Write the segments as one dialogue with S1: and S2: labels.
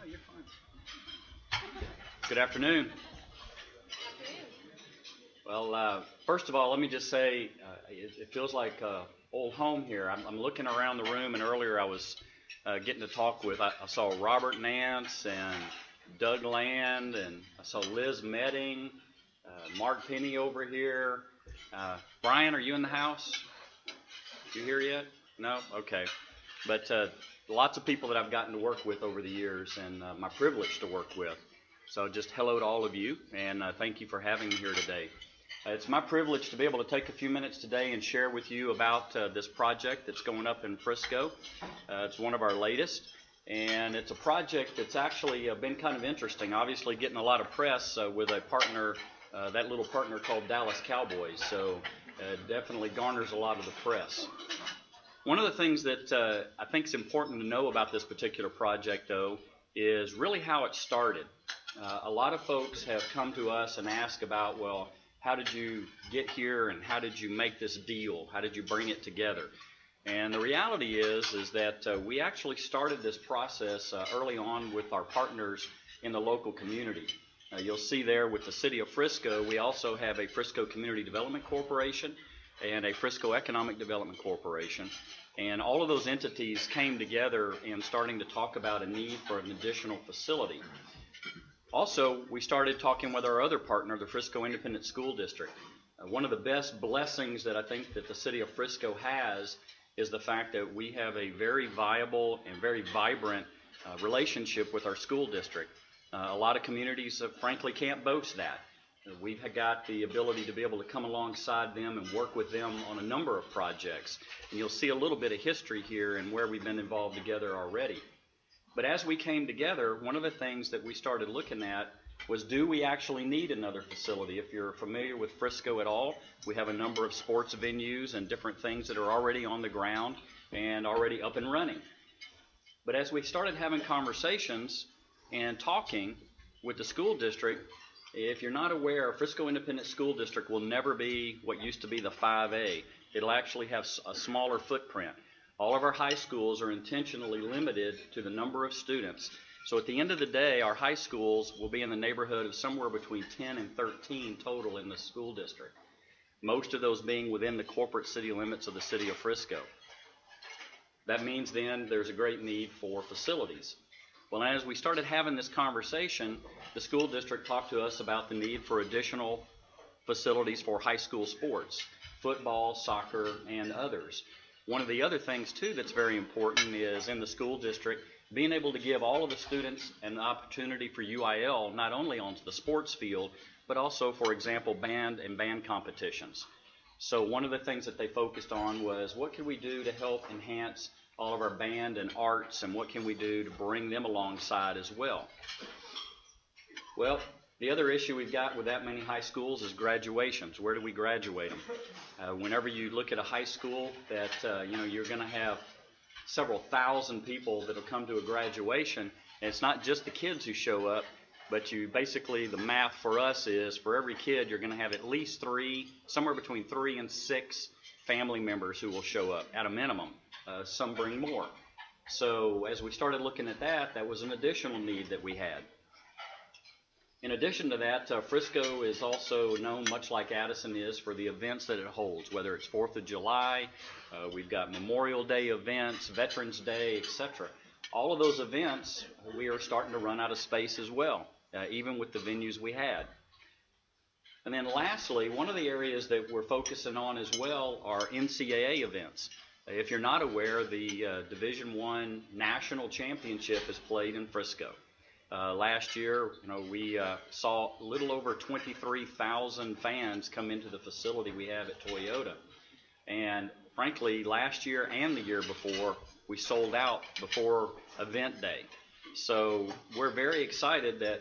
S1: you're fine. Good afternoon. Well, first of all, let me just say it feels like old home here. I'm looking around the room, and earlier I was getting to talk with, I saw Robert Nance and Doug Land, and I saw Liz Medding, Mark Penny over here. Brian, are you in the house? You here yet? No? Okay. But lots of people that I've gotten to work with over the years, and my privilege to work with. So just hello to all of you, and thank you for having me here today. It's my privilege to be able to take a few minutes today and share with you about this project that's going up in Frisco. It's one of our latest, and it's a project that's actually been kind of interesting. Obviously getting a lot of press with a partner, that little partner called Dallas Cowboys, so it definitely garners a lot of the press. One of the things that I think is important to know about this particular project, though, is really how it started. A lot of folks have come to us and asked about, well, how did you get here and how did you make this deal? How did you bring it together? And the reality is that we actually started this process early on with our partners in the local community. You'll see there with the city of Frisco, we also have a Frisco Community Development Corporation and a Frisco Economic Development Corporation. And all of those entities came together in starting to talk about a need for an additional facility. Also, we started talking with our other partner, the Frisco Independent School District. One of the best blessings that I think that the city of Frisco has is the fact that we have a very viable and very vibrant relationship with our school district. A lot of communities, frankly, can't boast that. We've got the ability to be able to come alongside them and work with them on a number of projects. And you'll see a little bit of history here and where we've been involved together already. But as we came together, one of the things that we started looking at was, do we actually need another facility? If you're familiar with Frisco at all, we have a number of sports venues and different things that are already on the ground and already up and running. But as we started having conversations and talking with the school district, if you're not aware, Frisco Independent School District will never be what used to be the 5A. It'll actually have a smaller footprint. All of our high schools are intentionally limited to the number of students. So at the end of the day, our high schools will be in the neighborhood of somewhere between 10 and 13 total in the school district, most of those being within the corporate city limits of the city of Frisco. That means then there's a great need for facilities. Well, as we started having this conversation, the school district talked to us about the need for additional facilities for high school sports, football, soccer, and others. One of the other things, too, that's very important is in the school district, being able to give all of the students an opportunity for UIL, not only onto the sports field, but also, for example, band and band competitions. So one of the things that they focused on was, what can we do to help enhance all of our band and arts, and what can we do to bring them alongside as well? Well, the other issue we've got with that many high schools is graduations. Where do we graduate them? Whenever you look at a high school that you're going to have several thousand people that will come to a graduation, and it's not just the kids who show up, but you basically, the math for us is for every kid you're going to have at least somewhere between 3 and 6 family members who will show up at a minimum. Some bring more. So as we started looking at that, that was an additional need that we had. In addition to that, Frisco is also known, much like Addison is, for the events that it holds, whether it's 4th of July, we've got Memorial Day events, Veterans Day, etc. All of those events, we are starting to run out of space as well, even with the venues we had. And then lastly, one of the areas that we're focusing on as well are NCAA events. If you're not aware, the Division I National Championship is played in Frisco. Last year, we saw a little over 23,000 fans come into the facility we have at Toyota. And frankly, last year and the year before, we sold out before event day. So we're very excited that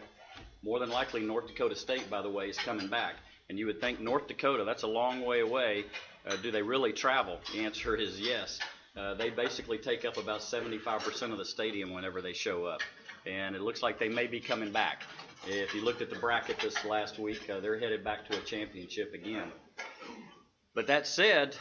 S1: more than likely North Dakota State, by the way, is coming back. And you would think North Dakota, that's a long way away. Do they really travel? The answer is yes. They basically take up about 75% of the stadium whenever they show up. And it looks like they may be coming back. If you looked at the bracket this last week, they're headed back to a championship again. But that said,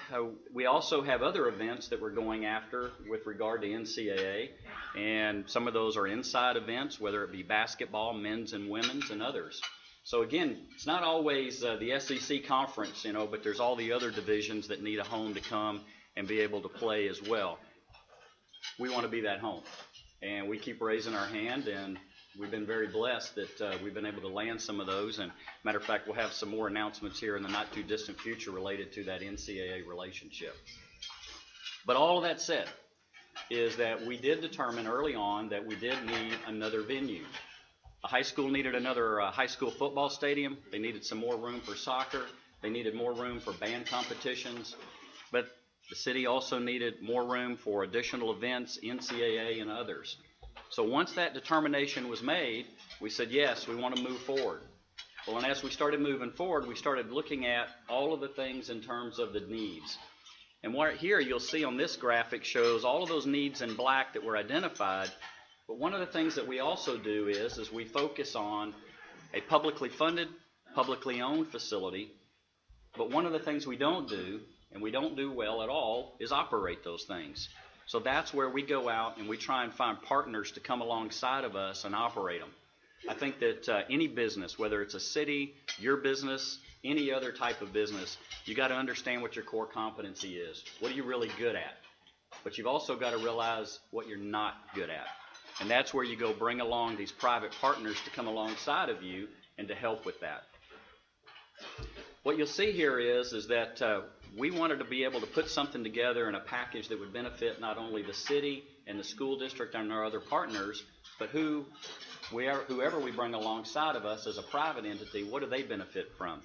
S1: we also have other events that we're going after with regard to NCAA, and some of those are inside events, whether it be basketball, men's and women's, and others. So again, it's not always the SEC conference, but there's all the other divisions that need a home to come and be able to play as well. We want to be that home, and we keep raising our hand, and we've been very blessed that we've been able to land some of those. And matter of fact, we'll have some more announcements here in the not too distant future related to that NCAA relationship. But all of that said is that we did determine early on that we did need another venue. The high school needed another high school football stadium. They needed some more room for soccer. They needed more room for band competitions. But the city also needed more room for additional events, NCAA and others. So once that determination was made, we said, yes, we want to move forward. Well, and as we started moving forward, we started looking at all of the things in terms of the needs. And right here you'll see on this graphic shows all of those needs in black that were identified. But one of the things that we also do is we focus on a publicly funded, publicly owned facility. But one of the things we don't do, and we don't do well at all, is operate those things. So that's where we go out and we try and find partners to come alongside of us and operate them. I think that any business, whether it's a city, your business, any other type of business, you got to understand what your core competency is. What are you really good at? But you've also got to realize what you're not good at. And that's where you go bring along these private partners to come alongside of you and to help with that. What you'll see here is that we wanted to be able to put something together in a package that would benefit not only the city and the school district and our other partners, but whoever we bring alongside of us as a private entity. What do they benefit from?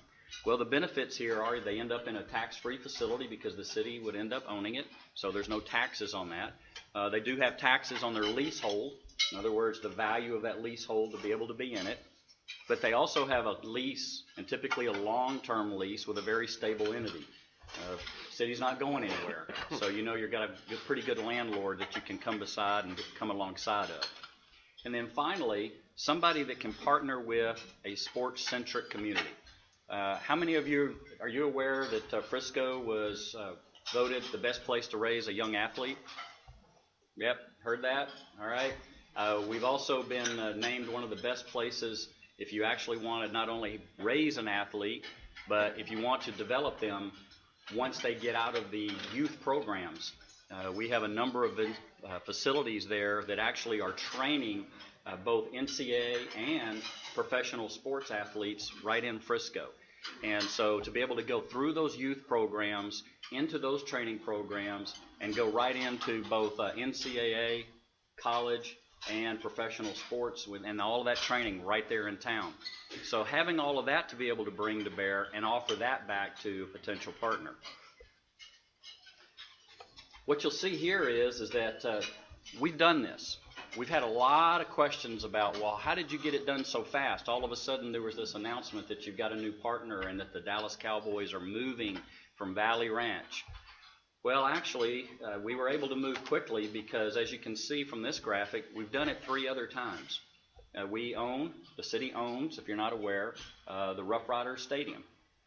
S1: Well, the benefits here are they end up in a tax-free facility because the city would end up owning it, so there's no taxes on that. They do have taxes on their leasehold, in other words, the value of that leasehold to be able to be in it. But they also have a lease, and typically a long-term lease with a very stable entity. City's not going anywhere, so you've got a pretty good landlord that you can come beside and come alongside of. And then finally, somebody that can partner with a sports-centric community. How many of you, are you aware that Frisco was voted the best place to raise a young athlete? Yep, heard that? All right. We've also been named one of the best places if you actually want to not only raise an athlete, but if you want to develop them once they get out of the youth programs. We have a number of facilities there that actually are training both NCAA and professional sports athletes right in Frisco. And so to be able to go through those youth programs, into those training programs, and go right into both NCAA, college, and professional sports and all of that training right there in town. So having all of that to be able to bring to bear and offer that back to a potential partner. What you'll see here is that we've done this. We've had a lot of questions about, well, how did you get it done so fast? All of a sudden there was this announcement that you've got a new partner and that the Dallas Cowboys are moving from Valley Ranch. Well, actually, we were able to move quickly because, as you can see from this graphic, we've done it 3 other times. The city owns, if you're not aware, the Rough Riders Stadium.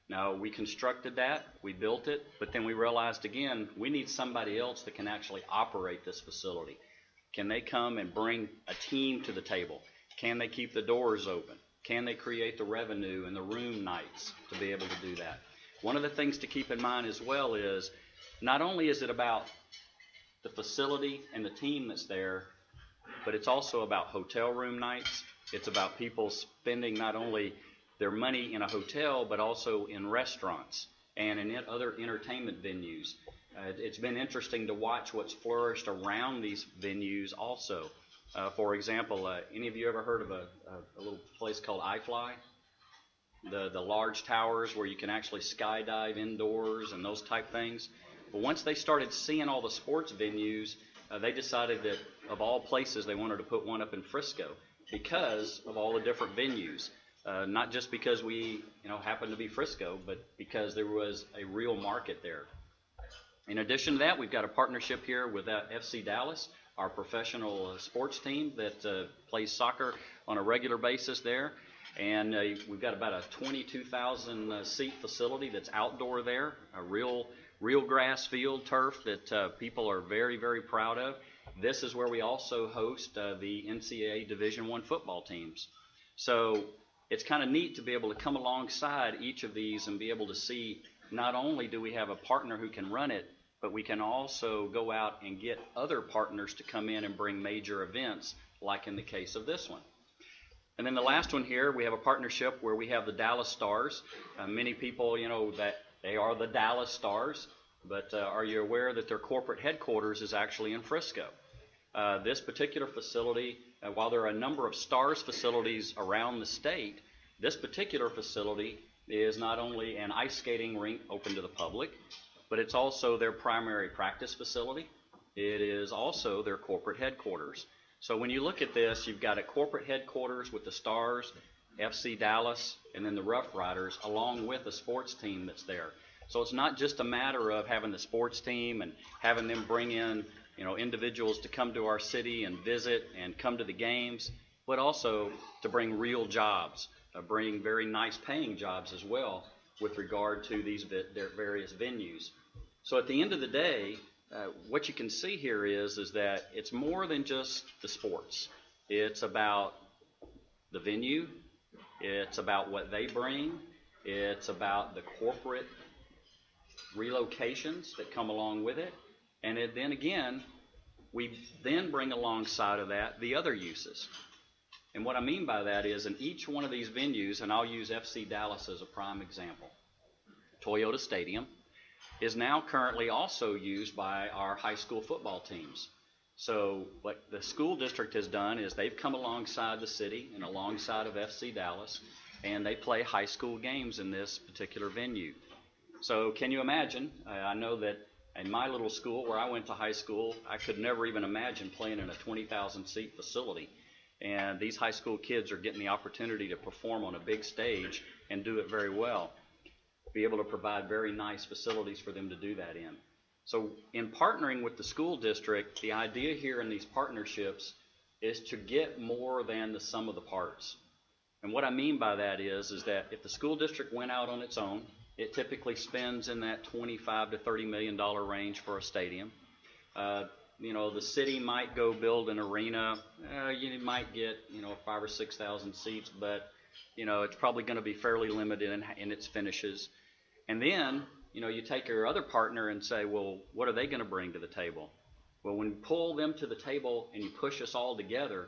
S1: Now, we constructed that, we built it, but then we realized again, we need somebody else that can actually operate this facility. Can they come and bring a team to the table? Can they keep the doors open? Can they create the revenue and the room nights to be able to do that? One of the things to keep in mind as well is, not only is it about the facility and the team that's there, but it's also about hotel room nights. It's about people spending not only their money in a hotel, but also in restaurants and in other entertainment venues. It's been interesting to watch what's flourished around these venues also. For example, any of you ever heard of a little place called iFly? The large towers where you can actually skydive indoors and those type things. But once they started seeing all the sports venues, they decided that of all places they wanted to put one up in Frisco because of all the different venues. Not just because we happened to be Frisco, but because there was a real market there. In addition to that, we've got a partnership here with FC Dallas, our professional sports team that plays soccer on a regular basis there. And we've got about a 22,000 seat facility that's outdoor there, a real grass field turf that people are very, very proud of. This is where we also host the NCAA Division I football teams. So it's kind of neat to be able to come alongside each of these and be able to see not only do we have a partner who can run it, but we can also go out and get other partners to come in and bring major events, like in the case of this one. And then the last one here, we have a partnership where we have the Dallas Stars. Many people, that they are the Dallas Stars, but are you aware that their corporate headquarters is actually in Frisco? This particular facility, while there are a number of Stars facilities around the state, this particular facility is not only an ice skating rink open to the public, but it's also their primary practice facility. It is also their corporate headquarters. So when you look at this, you've got a corporate headquarters with the Stars, FC Dallas, and then the Rough Riders, along with a sports team that's there. So it's not just a matter of having the sports team and having them bring in, individuals to come to our city and visit and come to the games, but also to bring real jobs, bring very nice paying jobs as well with regard to these their various venues. So at the end of the day, what you can see here is that it's more than just the sports. It's about the venue. It's about what they bring. It's about the corporate relocations that come along with it. And then again, we then bring alongside of that the other uses. And what I mean by that is in each one of these venues, and I'll use FC Dallas as a prime example, Toyota Stadium is now currently also used by our high school football teams. So what the school district has done is they've come alongside the city and alongside of FC Dallas, and they play high school games in this particular venue. So can you imagine? I know that in my little school where I went to high school, I could never even imagine playing in a 20,000 seat facility. And these high school kids are getting the opportunity to perform on a big stage and do it very well. Be able to provide very nice facilities for them to do that in. So in partnering with the school district, the idea here in these partnerships is to get more than the sum of the parts. And what I mean by that is that if the school district went out on its own, it typically spends in that $25 to $30 million range for a stadium. The city might go build an arena. You might get, 5,000 or 6,000 seats, but, it's probably going to be fairly limited in its finishes. And then, you take your other partner and say, well, what are they going to bring to the table? Well, when you pull them to the table and you push us all together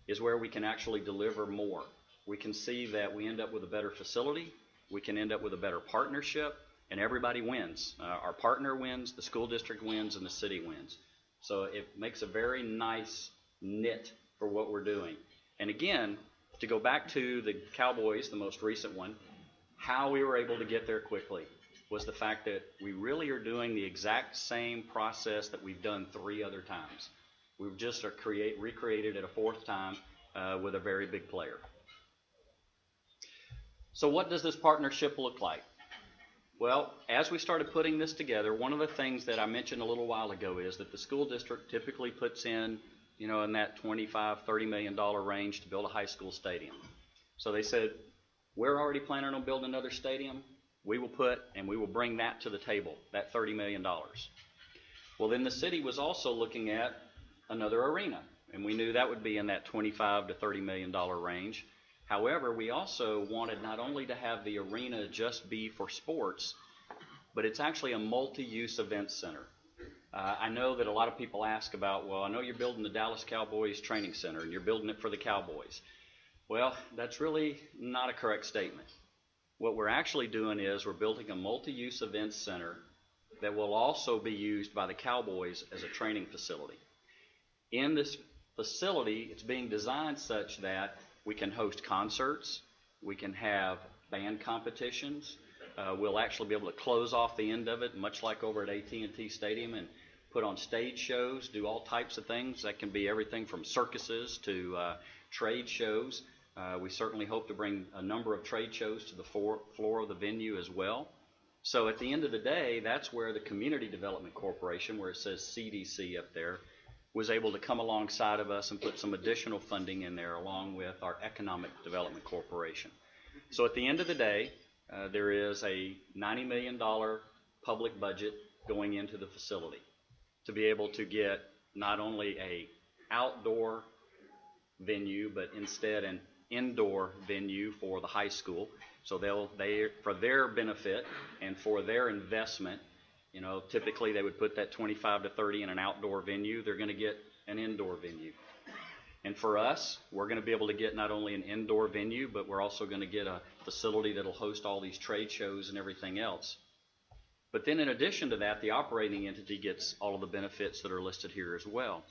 S1: is where we can actually deliver more. We can see that we end up with a better facility. We can end up with a better partnership, and everybody wins. Our partner wins, the school district wins, and the city wins. So it makes a very nice knit for what we're doing. And again, to go back to the Cowboys, the most recent one, how we were able to get there quickly was the fact that we really are doing the exact same process that we've done 3 other times. We've just recreated it a 4th time with a very big player. So what does this partnership look like? Well, as we started putting this together, one of the things that I mentioned a little while ago is that the school district typically puts in, in that $25, $30 million range to build a high school stadium. So they said, we're already planning on building another stadium. We will bring that to the table, that $30 million. Well, then the city was also looking at another arena, and we knew that would be in that $25 to $30 million range. However, we also wanted not only to have the arena just be for sports, but it's actually a multi-use event center. I know that a lot of people ask about, well, I know you're building the Dallas Cowboys training center and you're building it for the Cowboys. Well, that's really not a correct statement. What we're actually doing is we're building a multi-use event center that will also be used by the Cowboys as a training facility. In this facility, it's being designed such that we can host concerts, we can have band competitions, we'll actually be able to close off the end of it, much like over at AT&T Stadium, and put on stage shows, do all types of things. That can be everything from circuses to trade shows. We certainly hope to bring a number of trade shows to the floor of the venue as well. So at the end of the day, that's where the Community Development Corporation, where it says CDC up there, was able to come alongside of us and put some additional funding in there along with our Economic Development Corporation. So at the end of the day, there is a $90 million public budget going into the facility to be able to get not only a outdoor venue, but instead an indoor venue for the high school. So they for their benefit and for their investment, you know, typically they would put that 25 to 30 in an outdoor venue. They're going to get an indoor venue. And for us, we're going to be able to get not only an indoor venue, but we're also going to get a facility that'll host all these trade shows and everything else. But then in addition to that, the operating entity gets all of the benefits that are listed here as well.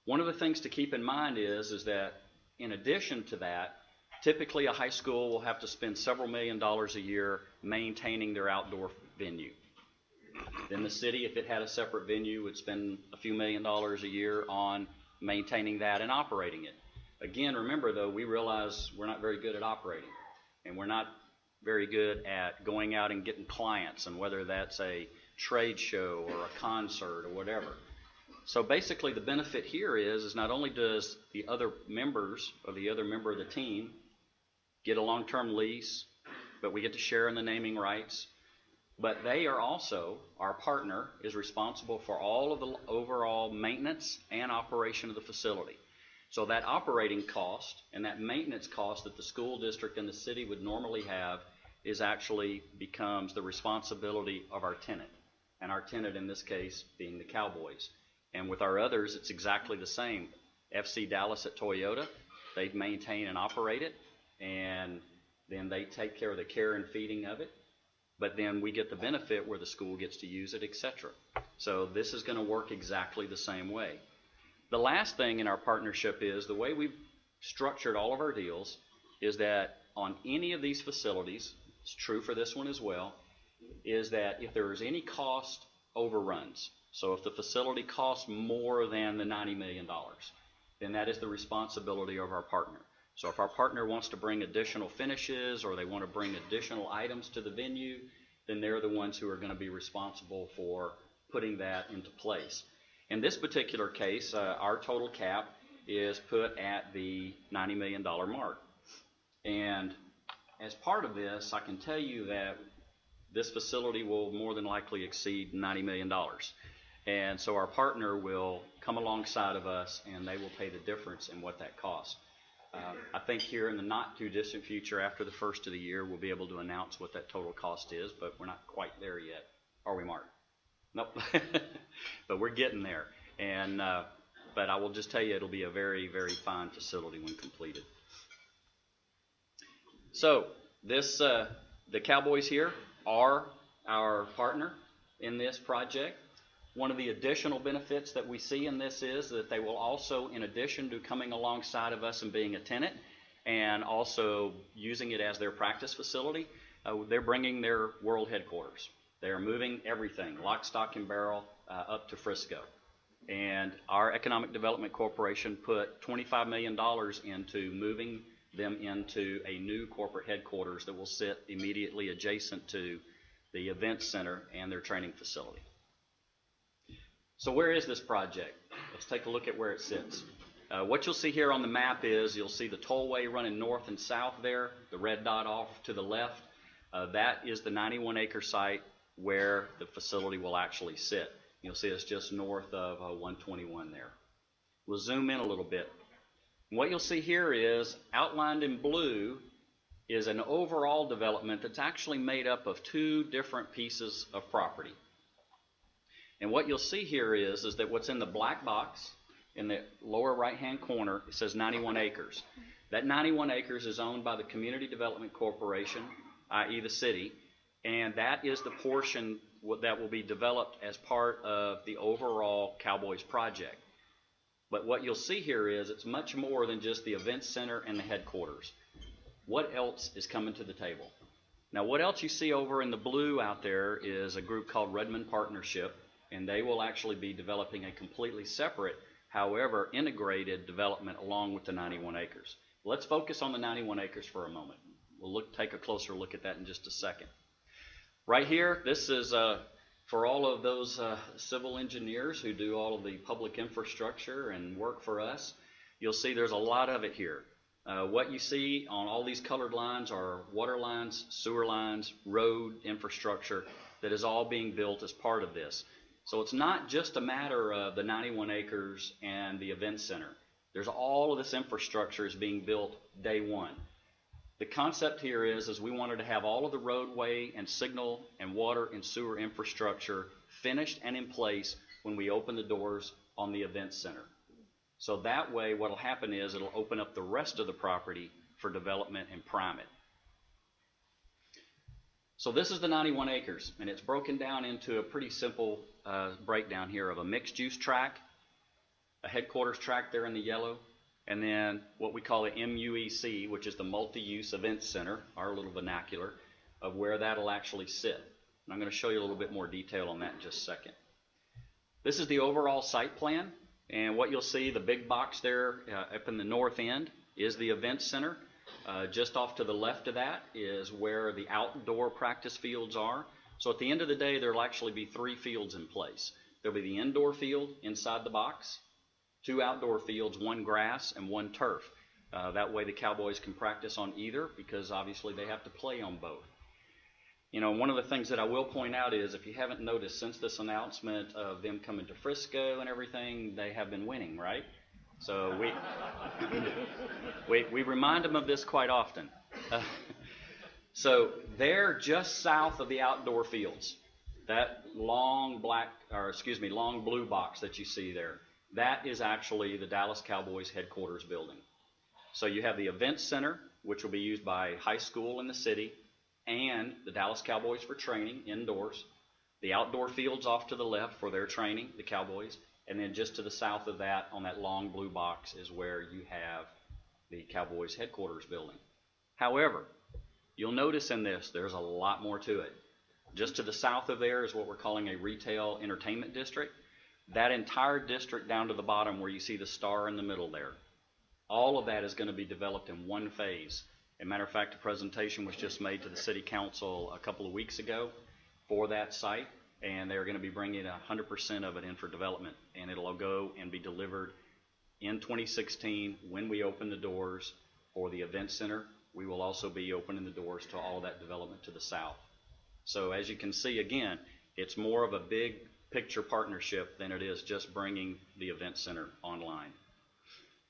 S1: One of the things to keep in mind is that in addition to that, typically a high school will have to spend several $1,000,000 a year maintaining their outdoor venue. Then the city, if it had a separate venue, would spend a few $1,000,000 a year on maintaining that and operating it. Again, remember though, we realize we're not very good at operating, and we're not very good at going out and getting clients, and whether that's a trade show or a concert or whatever. So basically the benefit here is not only does the other members or the other member of the team get a long-term lease, but we get to share in the naming rights, but they are also, our partner is responsible for all of the overall maintenance and operation of the facility. So that operating cost and that maintenance cost that the school district and the city would normally have is actually becomes the responsibility of our tenant, and our tenant in this case being the Cowboys. And with our others, it's exactly the same. FC Dallas at Toyota, they maintain and operate it, and then they take care of the care and feeding of it. But then we get the benefit where the school gets to use it, etc. So this is going to work exactly the same way. The last thing in our partnership is the way we've structured all of our deals is that on any of these facilities, it's true for this one as well, is that if there is any cost overruns, so if the facility costs more than the $90 million, then that is the responsibility of our partner. So if our partner wants to bring additional finishes or they want to bring additional items to the venue, then they're the ones who are going to be responsible for putting that into place. In this particular case, our total cap is put at the $90 million mark. And as part of this, I can tell you that this facility will more than likely exceed $90 million. And so our partner will come alongside of us and they will pay the difference in what that costs. I think here in the not too distant future, after the first of the year, we'll be able to announce what that total cost is, but we're not quite there yet. Are we, Mark? Nope. But we're getting there. And but I will just tell you, it'll be a very, very fine facility when completed. So this the Cowboys here are our partner in this project. One of the additional benefits that we see in this is that they will also, in addition to coming alongside of us and being a tenant and also using it as their practice facility, they're bringing their world headquarters. They're moving everything, lock, stock, and barrel, up to Frisco. And our Economic Development Corporation put $25 million into moving them into a new corporate headquarters that will sit immediately adjacent to the event center and their training facility. So where is this project? Let's take a look at where it sits. What you'll see here on the map is you'll see the tollway running north and south there, the red dot off to the left. That is the 91-acre site where the facility will actually sit. You'll see it's just north of 121 there. We'll zoom in a little bit. What you'll see here is outlined in blue is an overall development that's actually made up of two different pieces of property. And what you'll see here is that what's in the black box in the lower right-hand corner, it says 91 acres. That 91 acres is owned by the Community Development Corporation, i.e. the city, and that is the portion that will be developed as part of the overall Cowboys project. But what you'll see here is it's much more than just the event center and the headquarters. What else is coming to the table? Now, what else you see over in the blue out there is a group called Redmond Partnership, and they will actually be developing a completely separate, however, integrated development along with the 91 acres. Let's focus on the 91 acres for a moment. We'll take a closer look at that in just a second. Right here, this is for all of those civil engineers who do all of the public infrastructure and work for us, you'll see there's a lot of it here. What you see on all these colored lines are water lines, sewer lines, road infrastructure that is all being built as part of this. So it's not just a matter of the 91 acres and the event center. There's all of this infrastructure is being built day one. The concept here is we wanted to have all of the roadway and signal and water and sewer infrastructure finished and in place when we open the doors on the event center. So that way what will happen is it'll open up the rest of the property for development and prime it. So this is the 91 acres, and it's broken down into a pretty simple breakdown here of a mixed use tract, a headquarters tract there in the yellow, and then what we call the MUEC, which is the multi-use event center, our little vernacular, of where that'll actually sit. And I'm going to show you a little bit more detail on that in just a second. This is the overall site plan, and what you'll see, the big box there up in the north end is the event center. Just off to the left of that is where the outdoor practice fields are. So at the end of the day, there'll actually be 3 fields in place. There'll be the indoor field inside the box, 2 outdoor fields, 1 grass and 1 turf. That way the Cowboys can practice on either, because obviously they have to play on both. You know, one of the things that I will point out is, if you haven't noticed, since this announcement of them coming to Frisco and everything, they have been winning, right? So we remind them of this quite often. So they're just south of the outdoor fields. That long blue box that you see there, that is actually the Dallas Cowboys headquarters building. So you have the event center, which will be used by high school in the city, and the Dallas Cowboys for training indoors. The outdoor fields off to the left for their training, the Cowboys. And then just to the south of that, on that long blue box, is where you have the Cowboys headquarters building. However, you'll notice in this, there's a lot more to it. Just to the south of there is what we're calling a retail entertainment district. That entire district down to the bottom where you see the star in the middle there, all of that is going to be developed in one phase. As a matter of fact, a presentation was just made to the City Council a couple of weeks ago for that site, and they're going to be bringing 100% of it in for development, and it'll go and be delivered in 2016 when we open the doors for the event center. We will also be opening the doors to all of that development to the south. So as you can see, again, it's more of a big picture partnership than it is just bringing the event center online.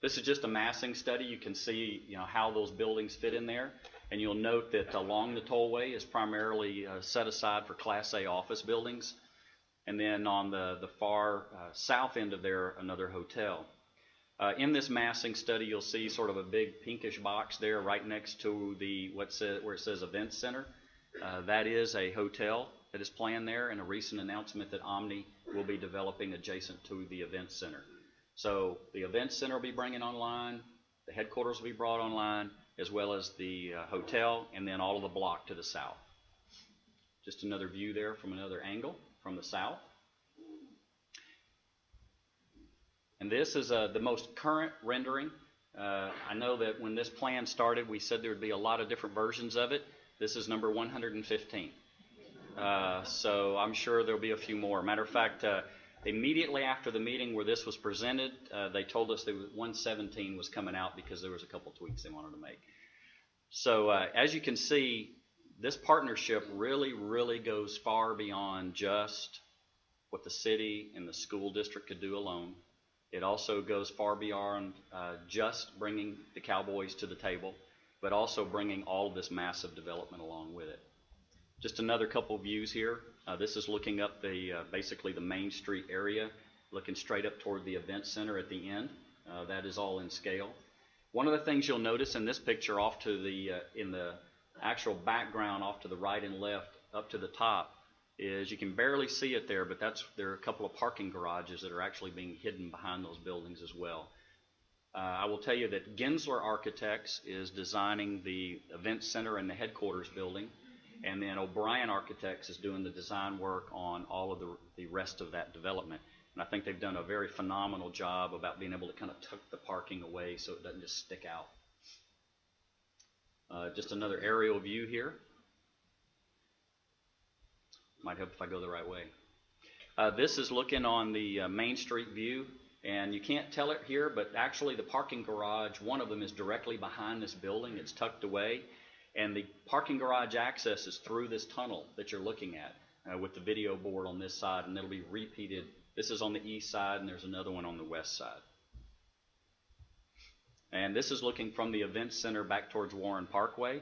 S1: This is just a massing study. You can see, how those buildings fit in there. And you'll note that along the tollway is primarily set aside for Class A office buildings. And then on the far south end of there, another hotel. In this massing study, you'll see sort of a big pinkish box there right next to where it says Event Center. That is a hotel that is planned there, and a recent announcement that Omni will be developing adjacent to the Event Center. So the Event Center will be bringing online, the headquarters will be brought online, as well as the hotel, and then all of the block to the south. Just another view there from another angle from the south. And this is the most current rendering. I know that when this plan started, we said there would be a lot of different versions of it. This is number 115. So I'm sure there'll be a few more. Matter of fact, immediately after the meeting where this was presented, they told us that 117 was coming out because there was a couple tweaks they wanted to make. So as you can see, this partnership really goes far beyond just what the city and the school district could do alone. It also goes far beyond just bringing the Cowboys to the table, but also bringing all of this massive development along with it. Just another couple views here. This is looking up basically the Main Street area, looking straight up toward the event center at the end. That is all in scale. One of the things you'll notice in this picture off to in the actual background off to the right and left up to the top is you can barely see it there, but there are a couple of parking garages that are actually being hidden behind those buildings as well. I will tell you that Gensler Architects is designing the event center and the headquarters building, and then O'Brien Architects is doing the design work on all of the rest of that development. And I think they've done a very phenomenal job about being able to kind of tuck the parking away so it doesn't just stick out. Just another aerial view here. Might help if I go the right way. This is looking on the Main Street view, and you can't tell it here, but actually the parking garage, one of them is directly behind this building. It's tucked away, and the parking garage access is through this tunnel that you're looking at with the video board on this side, and it'll be repeated. This is on the east side, and there's another one on the west side. And this is looking from the event center back towards Warren Parkway.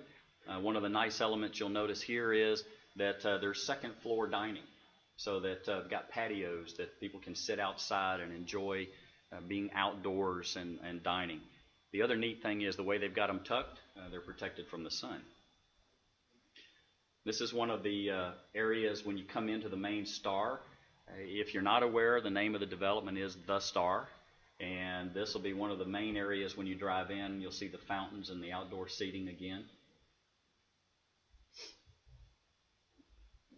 S1: One of the nice elements you'll notice here is that there's second floor dining, so that we've got patios that people can sit outside and enjoy being outdoors and dining. The other neat thing is the way they've got them tucked, they're protected from the sun. This is one of the areas when you come into the main Star. If you're not aware, the name of the development is The Star. And this will be one of the main areas when you drive in. You'll see the fountains and the outdoor seating again.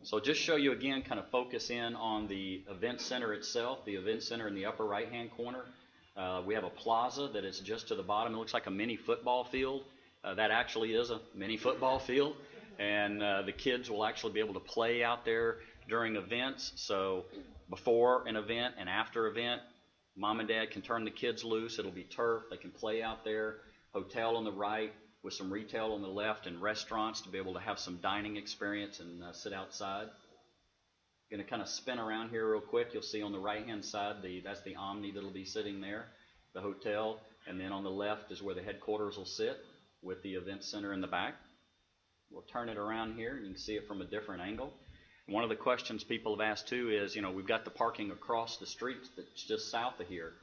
S1: So just show you again, kind of focus in on the event center itself, the event center in the upper right-hand corner. We have a plaza that is just to the bottom. It looks like a mini football field. That actually is a mini football field. And the kids will actually be able to play out there during events. So before an event and after event, Mom and Dad can turn the kids loose. It'll be turf. They can play out there. Hotel on the right with some retail on the left and restaurants to be able to have some dining experience and sit outside. Going to kind of spin around here real quick. You'll see on the right-hand side, that's the Omni that'll be sitting there, the hotel. And then on the left is where the headquarters will sit with the event center in the back. We'll turn it around here, and you can see it from a different angle. One of the questions people have asked too is, we've got the parking across the street that's just south of here.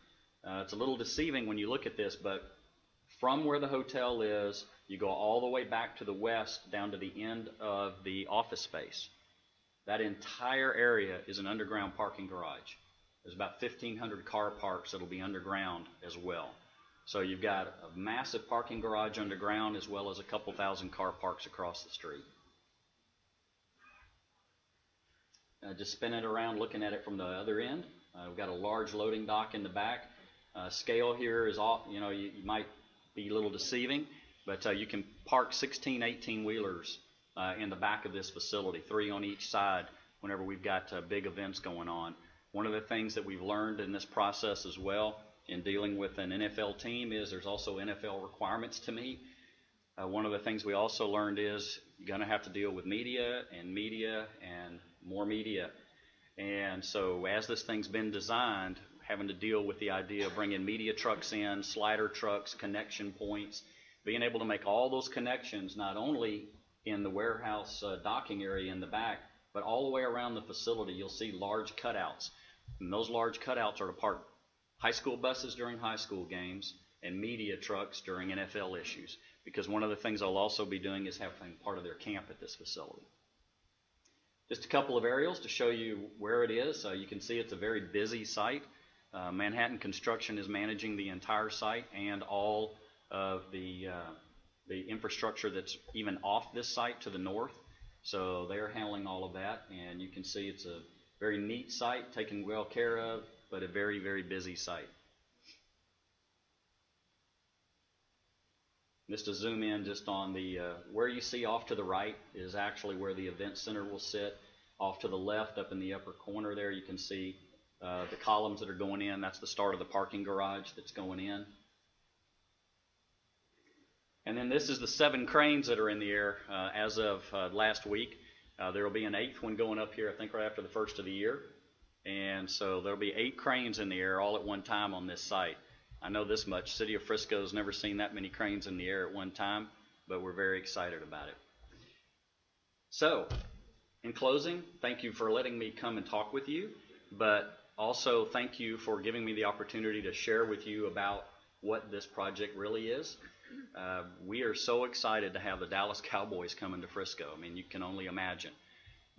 S1: It's a little deceiving when you look at this, but from where the hotel is, you go all the way back to the west down to the end of the office space. That entire area is an underground parking garage. There's about 1,500 car parks that'll be underground as well. So you've got a massive parking garage underground as well as a couple thousand car parks across the street. Just spin it around looking at it from the other end. We've got a large loading dock in the back. Scale here is all, you might be a little deceiving, but you can park 16 18-wheelers in the back of this facility, 3 on each side whenever we've got big events going on. One of the things that we've learned in this process as well in dealing with an NFL team is there's also NFL requirements to meet. One of the things we also learned is you're going to have to deal with media and more media. And so as this thing's been designed, having to deal with the idea of bringing media trucks in, slider trucks, connection points, being able to make all those connections not only in the warehouse docking area in the back, but all the way around the facility. You'll see large cutouts. And those large cutouts are to park high school buses during high school games and media trucks during NFL issues. Because one of the things they'll also be doing is having part of their camp at this facility. Just a couple of aerials to show you where it is. You can see it's a very busy site. Manhattan Construction is managing the entire site and all of the infrastructure that's even off this site to the north. So they're handling all of that, and you can see it's a very neat site, taken well care of, but a very, very busy site. Just to zoom in just on the, where you see off to the right is actually where the event center will sit. Off to the left, up in the upper corner there, you can see the columns that are going in. That's the start of the parking garage that's going in. And then this is the 7 cranes that are in the air as of last week. There will be an 8th one going up here, I think right after the first of the year. And so there will be 8 cranes in the air all at one time on this site. I know this much. City of Frisco has never seen that many cranes in the air at one time, but we're very excited about it. So, in closing, thank you for letting me come and talk with you, but also thank you for giving me the opportunity to share with you about what this project really is. We are so excited to have the Dallas Cowboys coming to Frisco. I mean, you can only imagine.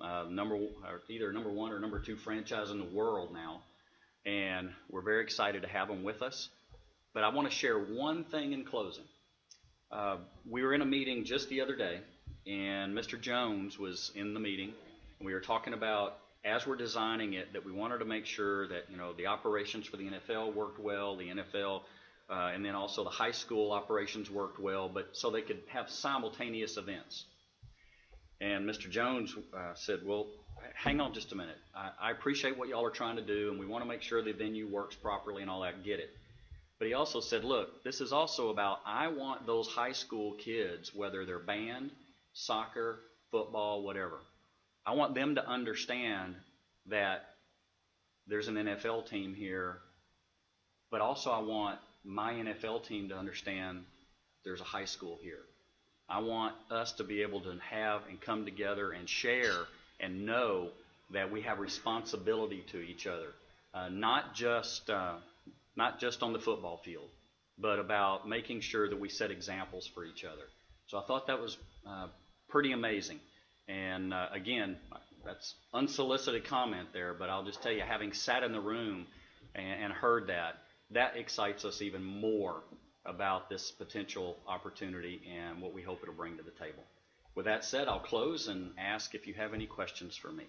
S1: Either number 1 or number 2 franchise in the world now, and we're very excited to have them with us. But I want to share one thing in closing. We were in a meeting just the other day, and Mr. Jones was in the meeting, and we were talking about, as we're designing it, that we wanted to make sure that the operations for the NFL worked well, the NFL, and then also the high school operations worked well, but so they could have simultaneous events. And Mr. Jones said, well, hang on just a minute. I appreciate what y'all are trying to do, and we want to make sure the venue works properly and all that. Get it. But he also said, look, this is also about, I want those high school kids, whether they're band, soccer, football, whatever, I want them to understand that there's an NFL team here, but also I want my NFL team to understand there's a high school here. I want us to be able to have and come together and share and know that we have responsibility to each other, not just on the football field, but about making sure that we set examples for each other. So I thought that was pretty amazing. And again, that's unsolicited comment there, but I'll just tell you, having sat in the room and heard that, that excites us even more about this potential opportunity and what we hope it'll bring to the table. With that said, I'll close and ask if you have any questions for me.